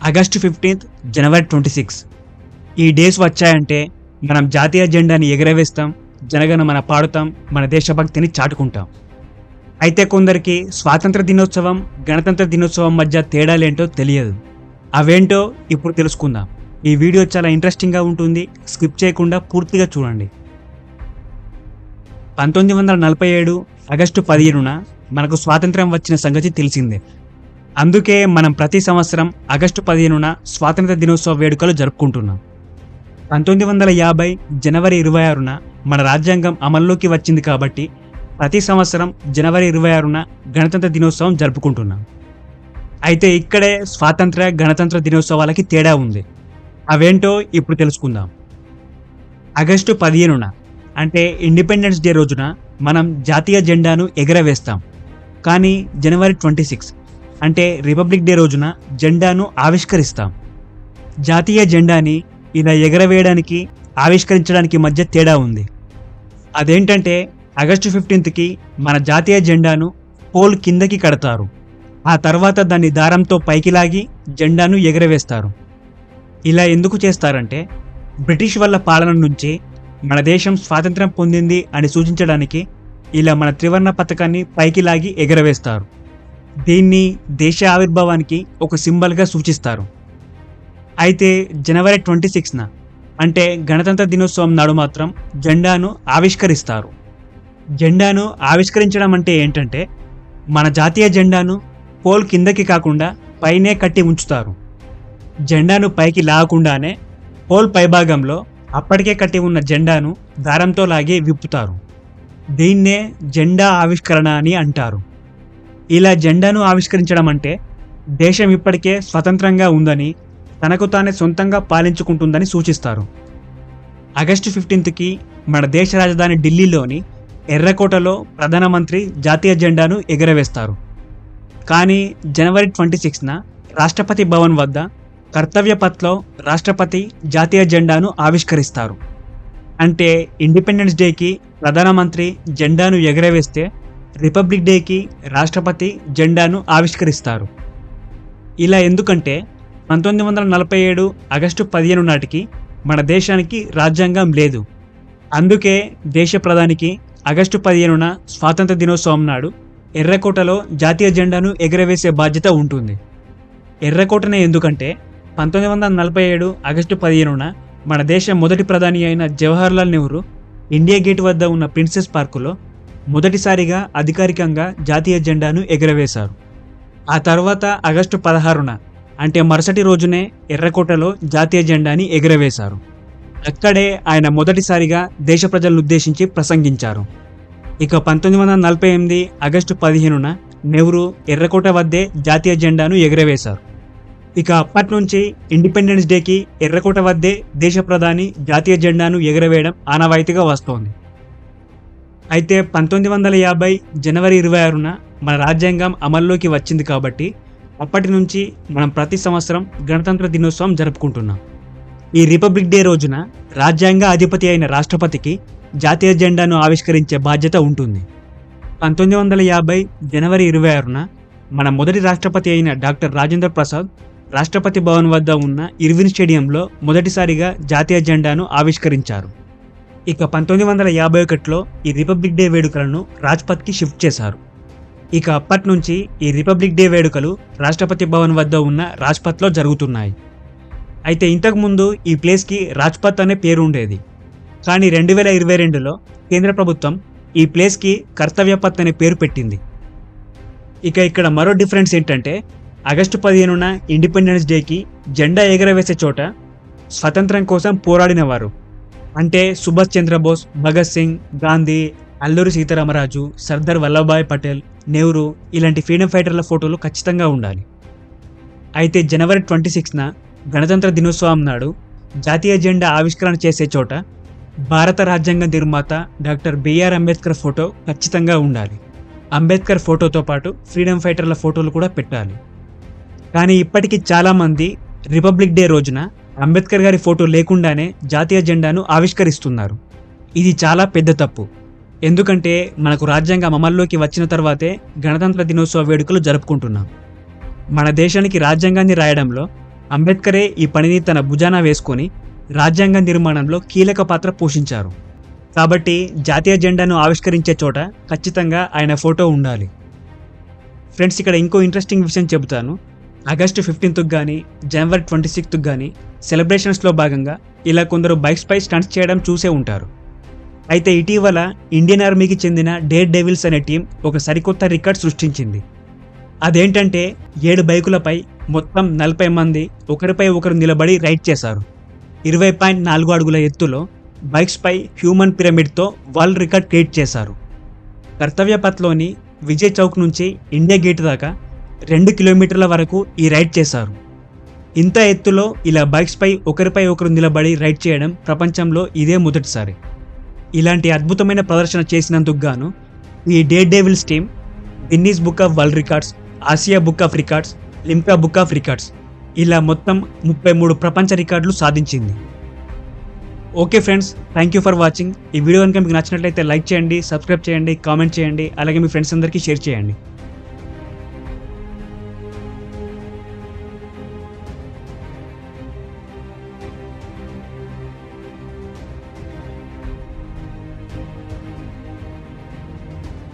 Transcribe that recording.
August 15th, జనవరి 26 ఈ days వచ్చాయంటే మనం జాతీయ జెండాని ఎగరవేస్తాం, జనగణమన పాడుతాం, మన దేశభక్తిని చాటుకుంటాం. అయితే కొందరికి స్వాతంత్ర దినోత్సవం, గణతంత్ర దినోత్సవం మధ్య తేడాలేంటో తెలియదు. అవేంటో ఇప్పుడు తెలుసుకుందాం. ఈ వీడియో చాలా ఇంట్రెస్టింగ్గా ఉంటుంది, స్కిప్ చేయకుండా పూర్తిగా చూడండి. 1947 ఆగస్టు 15న మనకు స్వాతంత్రం వచ్చిన సంగతి తెలిసిందే. అందుకే మనం ప్రతి సంవత్సరం ఆగస్టు 15న స్వాతంత్ర దినోత్సవ వేడుకలు జరుపుకుంటున్నాం. 1950 జనవరి 26న మన రాజ్యాంగం అమల్లోకి వచ్చింది కాబట్టి ప్రతి సంవత్సరం జనవరి 26న గణతంత్ర దినోత్సవం జరుపుకుంటున్నాం. అయితే ఇక్కడే స్వాతంత్ర గణతంత్ర దినోత్సవాలకి తేడా ఉంది. అవేంటో ఇప్పుడు తెలుసుకుందాం. ఆగస్టు 15న అంటే ఇండిపెండెన్స్ డే రోజున మనం జాతీయ జెండాను ఎగరవేస్తాం. కానీ జనవరి 26 అంటే రిపబ్లిక్ డే రోజున జెండాను ఆవిష్కరిస్తాం. జాతీయ జెండాని ఇలా ఎగరవేయడానికి, ఆవిష్కరించడానికి మధ్య తేడా ఉంది. అదేంటంటే ఆగస్టు 15కి మన జాతీయ జెండాను పోల్ కిందకి కడతారు. ఆ తర్వాత దాన్ని దారంతో పైకి లాగి జెండాను ఎగరవేస్తారు. ఇలా ఎందుకు చేస్తారంటే బ్రిటిష్ వాళ్ళ పాలన నుంచి మన దేశం స్వాతంత్రం పొందింది అని సూచించడానికి ఇలా మన త్రివర్ణ పతాకాన్ని పైకి లాగి ఎగరవేస్తారు. దీన్ని దేశ ఆవిర్భావానికి ఒక సింబల్గా సూచిస్తారు. అయితే జనవరి 26న అంటే గణతంత్ర దినోత్సవం నాడు మాత్రం జెండాను ఆవిష్కరిస్తారు. జెండాను ఆవిష్కరించడం అంటే ఏంటంటే మన జాతీయ జెండాను పోల్ కిందకి కాకుండా పైనే కట్టి ఉంచుతారు. జెండాను పైకి లాగకుండానే పోల్ పైభాగంలో అప్పటికే కట్టి ఉన్న జెండాను దారంతో లాగి విప్పుతారు. దీన్నే జెండా ఆవిష్కరణ అని అంటారు. ఇలా జెండాను ఆవిష్కరించడం అంటే దేశం ఇప్పటికే స్వతంత్రంగా ఉందని, తనకు తానే సొంతంగా పాలించుకుంటుందని సూచిస్తారు. ఆగస్టు 15కి మన దేశ రాజధాని ఢిల్లీలోని ఎర్రకోటలో ప్రధానమంత్రి జాతీయ జెండాను ఎగరవేస్తారు. కానీ జనవరి 26న రాష్ట్రపతి భవన్ వద్ద కర్తవ్య పథ్లో రాష్ట్రపతి జాతీయ జెండాను ఆవిష్కరిస్తారు. అంటే ఇండిపెండెన్స్ డేకి ప్రధానమంత్రి జెండాను ఎగరవేస్తే రిపబ్లిక్ డేకి రాష్ట్రపతి జెండాను ఆవిష్కరిస్తారు. ఇలా ఎందుకంటే 1947 ఆగస్టు 15 నాటికి మన దేశానికి రాజ్యాంగం లేదు. అందుకే దేశ ప్రధానికి ఆగస్టు 15న స్వాతంత్ర దినోత్సవం నాడు ఎర్రకోటలో జాతీయ జెండాను ఎగరవేసే బాధ్యత ఉంటుంది. ఎర్రకోటనే ఎందుకంటే 1947 ఆగస్టు 15న మన దేశ మొదటి ప్రధాని అయిన జవహర్లాల్ నెహ్రూ ఇండియా గేట్ వద్ద ఉన్న ప్రిన్సెస్ పార్కులో మొదటిసారిగా అధికారికంగా జాతీయ జెండాను ఎగరవేశారు. ఆ తర్వాత ఆగస్టు 16న అంటే మరుసటి రోజునే ఎర్రకోటలో జాతీయ జెండాని ఎగరవేశారు. అక్కడే ఆయన మొదటిసారిగా దేశ ప్రజలను ఉద్దేశించి ప్రసంగించారు. ఇక 1948 ఆగస్టు 15న నెహ్రూ ఎర్రకోట వద్దే జాతీయ జెండాను ఎగరవేశారు. ఇక అప్పటి నుంచి ఇండిపెండెన్స్ డేకి ఎర్రకోట వద్దే దేశ ప్రధాని జాతీయ జెండాను ఎగరవేయడం ఆనవాయితీగా వస్తోంది. అయితే 1950 జనవరి 26న మన రాజ్యాంగం అమల్లోకి వచ్చింది కాబట్టి అప్పటి నుంచి మనం ప్రతి సంవత్సరం గణతంత్ర దినోత్సవం జరుపుకుంటున్నాం. ఈ రిపబ్లిక్ డే రోజున రాజ్యాంగ అధిపతి అయిన రాష్ట్రపతికి జాతీయ జెండాను ఆవిష్కరించే బాధ్యత ఉంటుంది. 1950 జనవరి 26న మన మొదటి రాష్ట్రపతి అయిన డాక్టర్ రాజేంద్ర ప్రసాద్ రాష్ట్రపతి భవన్ వద్ద ఉన్న ఇర్విన్ స్టేడియంలో మొదటిసారిగా జాతీయ జెండాను ఆవిష్కరించారు. ఇక 1951లో ఈ రిపబ్లిక్ డే వేడుకలను రాజ్పథ్కి షిఫ్ట్ చేశారు. ఇక అప్పటి నుంచి ఈ రిపబ్లిక్ డే వేడుకలు రాష్ట్రపతి భవన్ వద్ద ఉన్న రాజ్పథ్లో జరుగుతున్నాయి. అయితే ఇంతకుముందు ఈ ప్లేస్కి రాజ్పథ్ అనే పేరు ఉండేది. కానీ 2022లో కేంద్ర ప్రభుత్వం ఈ ప్లేస్కి కర్తవ్య పథ్ అనే పేరు పెట్టింది. ఇక ఇక్కడ మరో డిఫరెన్స్ ఏంటంటే ఆగస్టు 15న ఇండిపెండెన్స్ డేకి జెండా ఎగరవేసే చోట స్వతంత్రం కోసం పోరాడినవారు అంటే సుభాష్ చంద్రబోస్, భగత్ సింగ్, గాంధీ, అల్లూరి సీతారామరాజు, సర్దార్ వల్లభాయ్ పటేల్, నెహ్రూ ఇలాంటి ఫ్రీడమ్ ఫైటర్ల ఫోటోలు ఖచ్చితంగా ఉండాలి. అయితే జనవరి 26న గణతంత్ర దినోత్సవం నాడు జాతీయ జెండా ఆవిష్కరణ చేసే చోట భారత రాజ్యాంగ నిర్మాత డాక్టర్ బిఆర్ అంబేద్కర్ ఫోటో ఖచ్చితంగా ఉండాలి. అంబేద్కర్ ఫోటోతో పాటు ఫ్రీడమ్ ఫైటర్ల ఫోటోలు కూడా పెట్టాలి. కానీ ఇప్పటికీ చాలామంది రిపబ్లిక్ డే రోజున అంబేద్కర్ గారి ఫోటో లేకుండానే జాతీయ జెండాను ఆవిష్కరిస్తున్నారు. ఇది చాలా పెద్ద తప్పు. ఎందుకంటే మనకు రాజ్యాంగం అమల్లోకి వచ్చిన తర్వాతే గణతంత్ర దినోత్సవ వేడుకలు జరుపుకుంటున్నాం. మన దేశానికి రాజ్యాంగాన్ని రాయడంలో అంబేద్కరే ఈ పనిని తన భుజాన వేసుకొని రాజ్యాంగ నిర్మాణంలో కీలక పాత్ర పోషించారు. కాబట్టి జాతీయ జెండాను ఆవిష్కరించే చోట ఖచ్చితంగా ఆయన ఫోటో ఉండాలి. ఫ్రెండ్స్, ఇక్కడ ఇంకో ఇంట్రెస్టింగ్ విషయం చెబుతాను. ఆగస్టు 15th కానీ జనవరి 26th కానీ సెలబ్రేషన్స్లో భాగంగా ఇలా కొందరు బైక్స్పై స్టంట్స్ చేయడం చూసే ఉంటారు. అయితే ఇటీవల ఇండియన్ ఆర్మీకి చెందిన డేర్ డెవిల్స్ అనే టీం ఒక సరికొత్త రికార్డ్ సృష్టించింది. అదేంటంటే 7 బైకులపై మొత్తం 40 మంది ఒకరిపై ఒకరు నిలబడి రైడ్ చేశారు. 20.4 అడుగుల ఎత్తులో బైక్స్పై హ్యూమన్ పిరమిడ్తో వరల్డ్ రికార్డ్ క్రియేట్ చేశారు. కర్తవ్య పథ్లోని విజయ్ చౌక్ నుంచి ఇండియా గేట్ దాకా 2 కిలోమీటర్ల వరకు ఈ రైడ్ చేశారు. ఇంత ఎత్తులో ఇలా బైక్స్పై ఒకరిపై ఒకరు నిలబడి రైడ్ చేయడం ప్రపంచంలో ఇదే మొదటిసారి. ఇలాంటి అద్భుతమైన ప్రదర్శన చేసినందుకు గాను ఈ dare devils team Guinness book of world records, Asia book of records, Limca book of records ఇలా మొత్తం 33 ప్రపంచ రికార్డులు సాధించింది. Okay friends, thank you for watching. ఈ వీడియో కనుక మీకు నచ్చినట్లయితే లైక్ చేయండి, సబ్స్క్రైబ్ చేయండి, కామెంట్ చేయండి, అలాగే మీ ఫ్రెండ్స్ అందరికీ షేర్ చేయండి.